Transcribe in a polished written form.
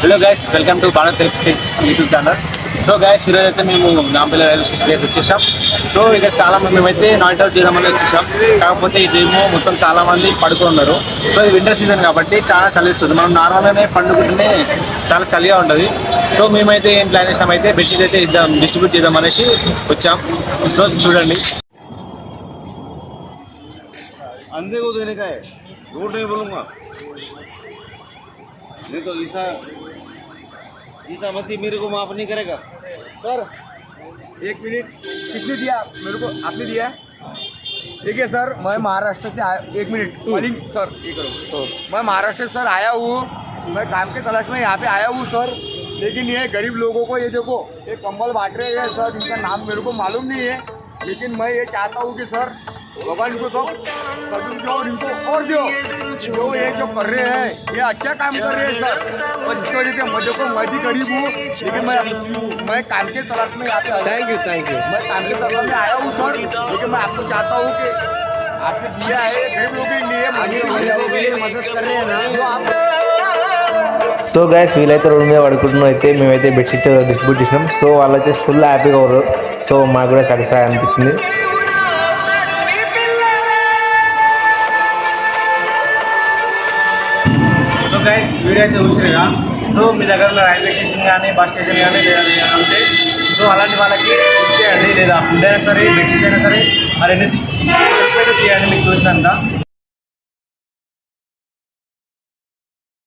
Hello guys, welcome to Bharat Telugu YouTube channel. So guys, ఈరోజు అయితే మేము నాంపల్లి రైల్వే స్టేషన్ వచ్చేసాం. సో ఇక చాలా మంది మేమైతే నాయిట్ అవుట్ చేద్దామని వచ్చేసాం. కాకపోతే ఇదేమో మొత్తం చాలా మంది పడుకున్నారు. సో ఇది వింటర్ సీజన్ కాబట్టి చాలా చలి ఇస్తుంది. మనం నార్మల్గానే పండుకుంటేనే చాలా చలిగా ఉంటుంది. సో మేమైతే ఏం ప్లాన్ చేసినామైతే బెడ్షీట్ అయితే డిస్ట్రిబ్యూట్ చేద్దాం అనేసి వచ్చాం. సో చూడండి. अंधे को देने का है, रोड नहीं बोलूँगा. नहीं तो ईसा मसीह मेरे को माफ नहीं करेगा. सर 1 मिनट, कितने दिया मेरे को? आपने दिया है? देखिए सर, मैं महाराष्ट्र से आया. 1 मिनट कॉलिंग सर, ये करो. मैं महाराष्ट्र से सर आया हूँ. मैं काम के तलाश में यहाँ पे आया हूँ सर. लेकिन ये गरीब लोगों को ये देखो, ये कंबल बांट रहे हैं सर. इनका नाम मेरे को मालूम नहीं है. लेकिन मैं ये चाहता हूँ कि सर भगवान इनको सब इनको और दो. जो ये जो कर रहे हैं ये अच्छा काम कर रहे हैं सर. और इसकी वजह से मैं देखो, मैं भी गरीब हूँ. लेकिन मैं काम के तलाश में यहाँ पे आया. Thank you. मैं काम के तलाश में आया हूँ सर. लेकिन मैं आपको चाहता हूँ कि आपने दिया है गरीब लोगों के लिए मदद कर रहे हैं ना, जो आप. సో గైస్, వీళ్ళైతే రోడ్డు మీద పడుకుంటున్నాం. అయితే మేమైతే బెడ్షీట్ డిస్ట్రిబ్యూట్ చేసినాం. సో వాళ్ళైతే ఫుల్ హ్యాపీగా ఉన్నారు. సో మాకు కూడా సాటిస్ఫై అనిపించింది. సో గైస్, వీడియో అయితే చూసారుగా. సో మీ దగ్గర రైల్వే స్టేషన్ కానీ బస్ స్టేషన్ కానీ లేదా ఉంటే సో అలాంటి వాళ్ళకి ఇచ్చేయండి. లేదా ఫుడ్ అయినా సరే, బెడ్షీట్ అయినా సరే, మరి ఎన్ని హెల్ప్ అయితే చేయండి మీకు చూసినంత.